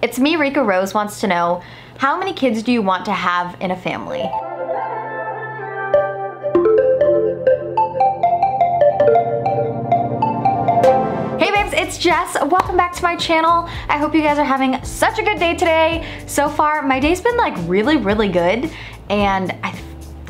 It's me, Rika Rose wants to know, how many kids do you want to have in a family? Hey babes, it's Jess. Welcome back to my channel. I hope you guys are having such a good day today. So far, my day's been like really good, and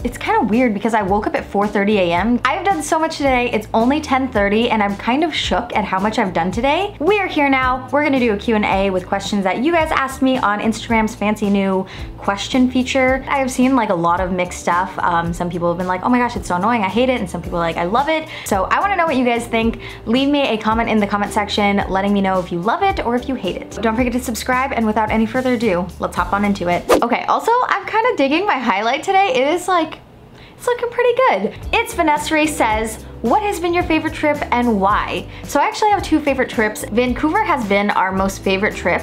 it's kind of weird because I woke up at 4:30 a.m. I've done so much today. It's only 10:30 and I'm kind of shook at how much I've done today. We are here now. We're gonna do a Q&A with questions that you guys asked me on Instagram's fancy new question feature. I have seen like a lot of mixed stuff. Some people have been like, oh my gosh, it's so annoying, I hate it. And some people are like, I love it. So I wanna know what you guys think. Leave me a comment in the comment section letting me know if you love it or if you hate it. Don't forget to subscribe, and without any further ado, let's hop on into it. Okay, also, I'm kind of digging my highlight today. It is like, it's looking pretty good. It's Vanessa says, what has been your favorite trip and why? So I actually have two favorite trips. Vancouver has been our most favorite trip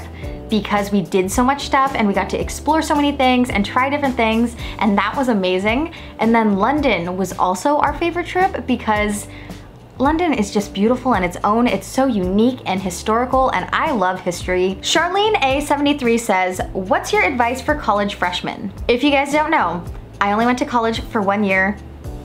because we did so much stuff and we got to explore so many things and try different things, and that was amazing. And then London was also our favorite trip because London is just beautiful in its own. It's so unique and historical, and I love history. Charlene A73 says, what's your advice for college freshmen? If you guys don't know, I only went to college for 1 year,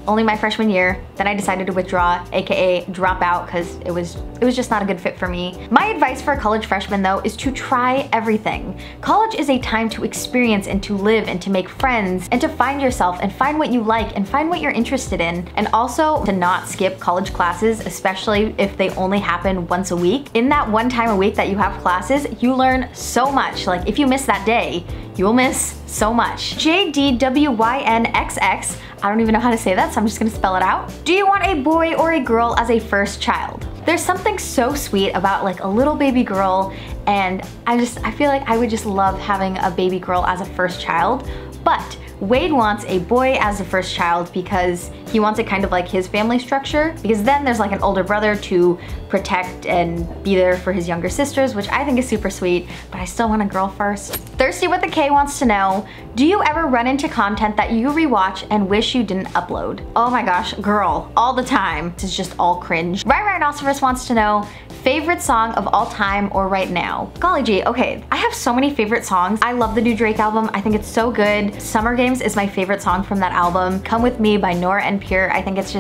only my freshman year. Then I decided to withdraw, aka drop out, because it was just not a good fit for me. My advice for a college freshman though is to try everything. College is a time to experience and to live and to make friends and to find yourself and find what you like and find what you're interested in. And also to not skip college classes, especially if they only happen once a week. In that one time a week that you have classes, you learn so much. Like if you miss that day, you will miss so much. JDWYNXX, I don't even know how to say that, so I'm just gonna spell it out. Do you want a boy or a girl as a first child? There's something so sweet about like a little baby girl, and I feel like I would just love having a baby girl as a first child. But Wade wants a boy as the first child because he wants it kind of like his family structure, because then there's like an older brother to protect and be there for his younger sisters, which I think is super sweet, but I still want a girl first. Thirsty with a K wants to know, do you ever run into content that you rewatch and wish you didn't upload? Oh my gosh, girl, all the time. This is just all cringe. Rhinoceros wants to know, favorite song of all time or right now? Golly gee, okay, I have so many favorite songs. I love the new Drake album. I think it's so good. Summer Games is my favorite song from that album. Come With Me by Nora and Pure. I think it's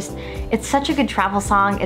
such a good travel song.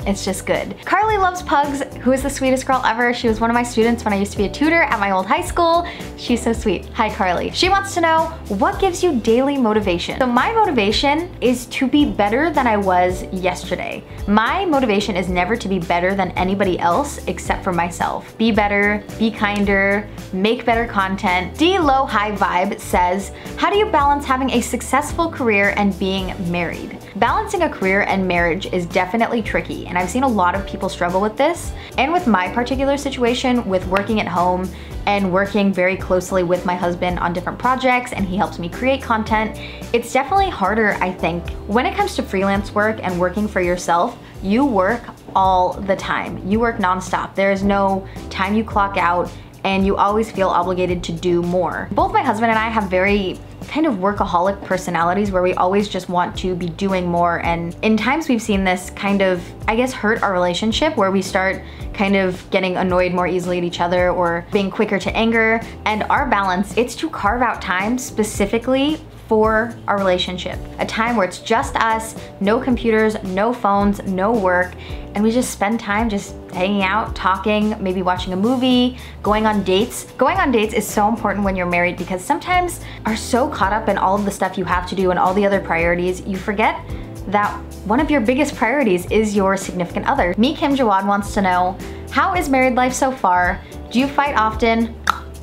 It's just good. Carly Loves Pugs, who is the sweetest girl ever. She was one of my students when I used to be a tutor at my old high school. She's so sweet. Hi, Carly. She wants to know, what gives you daily motivation? So my motivation is to be better than I was yesterday. My motivation is never to be better than anybody else except for myself. Be better, be kinder, make better content. D Low High Vibe says, how do you balance having a successful career and being married? Balancing a career and marriage is definitely tricky, and I've seen a lot of people struggle with this. And with my particular situation, with working at home and working very closely with my husband on different projects, and he helps me create content, it's definitely harder, I think. When it comes to freelance work and working for yourself, you work all the time. You work nonstop. There is no time you clock out, and you always feel obligated to do more. Both my husband and I have very kind of workaholic personalities where we always just want to be doing more, and in times we've seen this kind of, I guess, hurt our relationship, where we start kind of getting annoyed more easily at each other or being quicker to anger. And our balance, it's to carve out time specifically for our relationship. A time where it's just us, no computers, no phones, no work, and we just spend time just hanging out, talking, maybe watching a movie, going on dates. Going on dates is so important when you're married because sometimes are so caught up in all of the stuff you have to do and all the other priorities, you forget that one of your biggest priorities is your significant other. Me Kim Jawad wants to know, how is married life so far? Do you fight often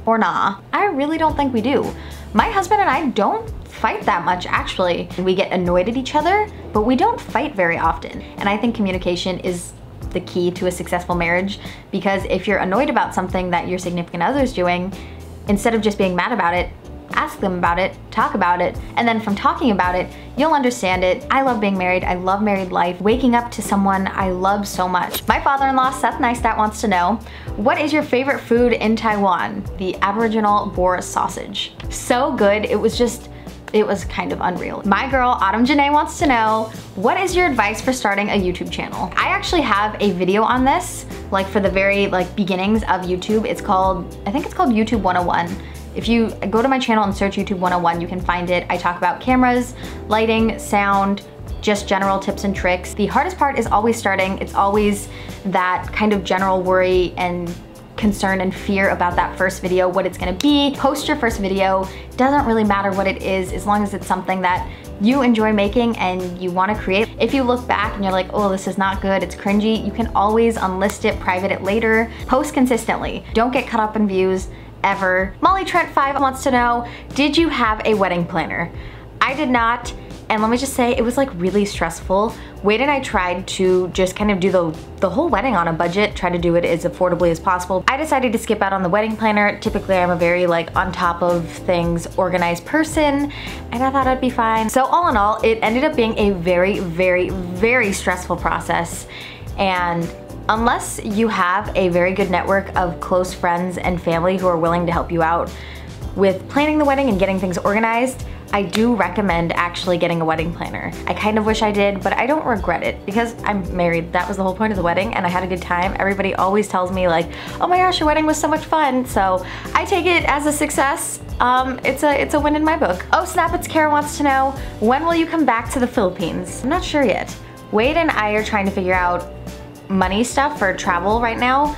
or nah? I really don't think we do. My husband and I don't fight that much, actually. We get annoyed at each other, but we don't fight very often. And I think communication is the key to a successful marriage, because if you're annoyed about something that your significant other is doing, instead of just being mad about it, ask them about it, talk about it, and then from talking about it, you'll understand it. I love being married. I love married life. Waking up to someone I love so much. My father-in-law, Seth Neistadt, wants to know, what is your favorite food in Taiwan? The Aboriginal boar sausage. So good. It was kind of unreal. My girl, Autumn Janae, wants to know, what is your advice for starting a YouTube channel? I actually have a video on this like for the very like beginnings of YouTube. It's called, I think it's called YouTube 101. If you go to my channel and search YouTube 101, you can find it. I talk about cameras, lighting, sound, just general tips and tricks. The hardest part is always starting. It's always that kind of general worry and concern and fear about that first video, what it's gonna be. Post your first video. Doesn't really matter what it is, as long as it's something that you enjoy making and you wanna create. If you look back and you're like, oh, this is not good, it's cringy, you can always unlist it, private it later. Post consistently. Don't get caught up in views, ever. Molly Trent 5 wants to know, did you have a wedding planner? I did not. And let me just say, it was like really stressful. Wade and I tried to just kind of do the whole wedding on a budget, try to do it as affordably as possible. I decided to skip out on the wedding planner. Typically, I'm a very like on top of things, organized person, and I thought I'd be fine. So all in all, it ended up being a very, very, very stressful process. And unless you have a very good network of close friends and family who are willing to help you out with planning the wedding and getting things organized, I do recommend actually getting a wedding planner. I kind of wish I did, but I don't regret it because I'm married. That was the whole point of the wedding and I had a good time. Everybody always tells me like, oh my gosh, your wedding was so much fun. So I take it as a success. It's a win in my book. Oh snap, it's Kara wants to know, when will you come back to the Philippines? I'm not sure yet. Wade and I are trying to figure out money stuff for travel right now.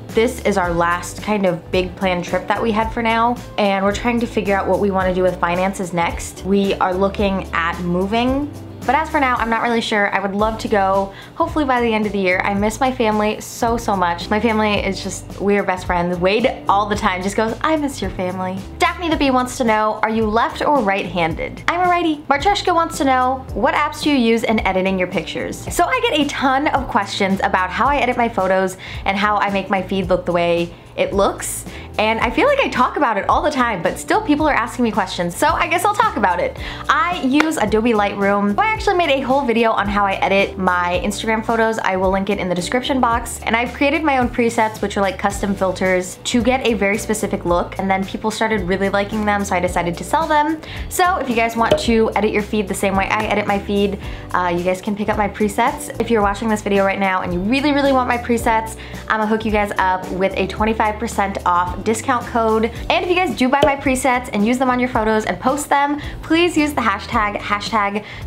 This is our last kind of big planned trip that we had for now, and we're trying to figure out what we want to do with finances next. We are looking at moving, but as for now, I'm not really sure. I would love to go, hopefully by the end of the year. I miss my family so, so much. My family is just, we are best friends. Wade all the time just goes, I miss your family. Daphne the Bee wants to know, are you left or right-handed? I'm a righty. Marcheshka wants to know, what apps do you use in editing your pictures? So I get a ton of questions about how I edit my photos and how I make my feed look the way it looks. And I feel like I talk about it all the time, but still people are asking me questions, so I guess I'll talk about it. I use Adobe Lightroom. I actually made a whole video on how I edit my Instagram photos. I will link it in the description box. And I've created my own presets, which are like custom filters to get a very specific look. And then people started really liking them, so I decided to sell them. So if you guys want to edit your feed the same way I edit my feed, you guys can pick up my presets. If you're watching this video right now and you really, really want my presets, I'm gonna hook you guys up with a 25% off discount code. And if you guys do buy my presets and use them on your photos and post them, please use the hashtag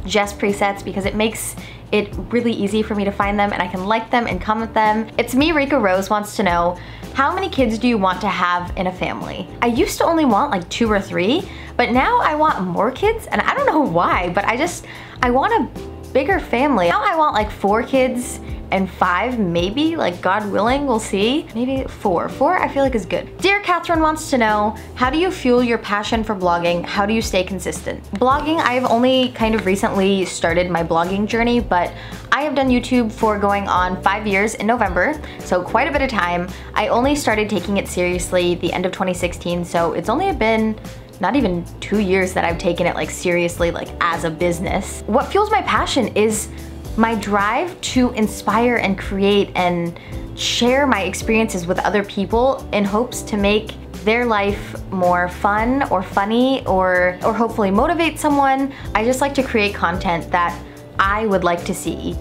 #JessPresets, because it makes it really easy for me to find them and I can like them and comment them. It's me, Rika Rose wants to know, how many kids do you want to have in a family? I used to only want like 2 or 3, but now I want more kids, and I don't know why, but I want a bigger family. Now I want like 4 kids and 5 maybe, like God willing, we'll see. Maybe 4. 4 I feel like is good. Dear Catherine wants to know, how do you fuel your passion for blogging? How do you stay consistent? Blogging, I've only kind of recently started my blogging journey, but I have done YouTube for going on 5 years in November, so quite a bit of time. I only started taking it seriously the end of 2016, so it's only been not even 2 years that I've taken it like seriously, like as a business. What fuels my passion is my drive to inspire and create and share my experiences with other people in hopes to make their life more fun or funny or hopefully motivate someone. I just like to create content that I would like to see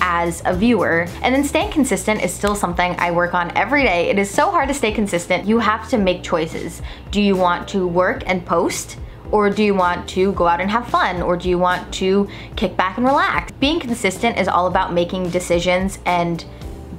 as a viewer. And then staying consistent is still something I work on every day. It is so hard to stay consistent. You have to make choices. Do you want to work and post? Or do you want to go out and have fun? Or do you want to kick back and relax? Being consistent is all about making decisions and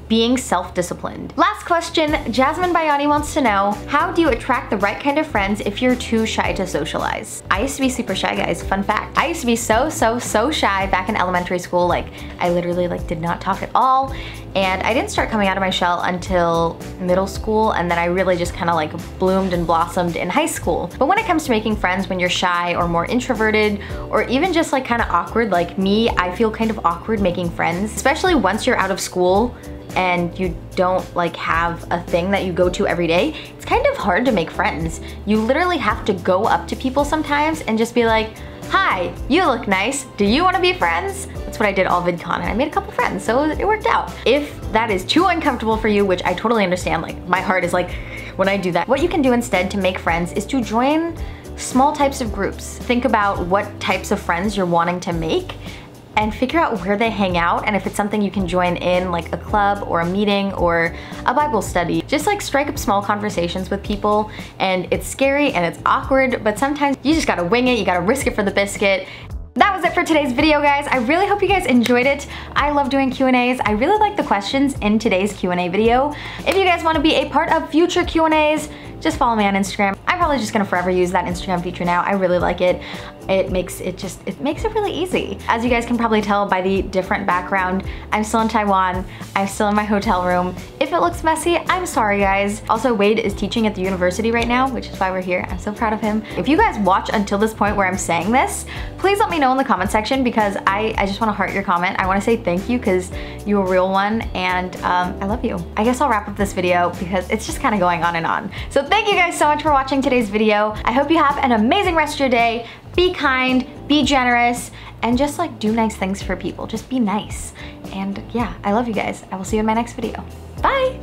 being self-disciplined. Last question, Jasmine Bayani wants to know, how do you attract the right kind of friends if you're too shy to socialize? I used to be super shy, guys, fun fact. I used to be so shy back in elementary school. Like, I literally like did not talk at all. And I didn't start coming out of my shell until middle school, and then I really just kind of like bloomed and blossomed in high school. But when it comes to making friends when you're shy or more introverted, or even just like kind of awkward, like me, I feel kind of awkward making friends, especially once you're out of school and you don't like have a thing that you go to every day. It's kind of hard to make friends. You literally have to go up to people sometimes and just be like, hi, you look nice. Do you want to be friends? That's what I did all VidCon, and I made a couple friends, so it worked out. If that is too uncomfortable for you, which I totally understand, like my heart is like when I do that, what you can do instead to make friends is to join small types of groups. Think about what types of friends you're wanting to make and figure out where they hang out and if it's something you can join in, like a club or a meeting or a Bible study. Just like strike up small conversations with people, and it's scary and it's awkward, but sometimes you just gotta wing it, you gotta risk it for the biscuit. That was it for today's video, guys. I really hope you guys enjoyed it. I love doing Q&As. I really like the questions in today's Q&A video. If you guys want to be a part of future Q&As, just follow me on Instagram. I'm probably just gonna forever use that Instagram feature now. I really like it. It makes it really easy. As you guys can probably tell by the different background, I'm still in Taiwan. I'm still in my hotel room. If it looks messy, I'm sorry, guys. Also, Wade is teaching at the university right now, which is why we're here. I'm so proud of him. If you guys watch until this point where I'm saying this, please let me know in the comment section, because I just want to heart your comment. I want to say thank you because you're a real one, and I love you. I guess I'll wrap up this video because it's just kind of going on and on. So thank you guys so much for watching today's video. I hope you have an amazing rest of your day. Be kind, be generous, and just like do nice things for people. Just be nice. And yeah, I love you guys. I will see you in my next video. Bye!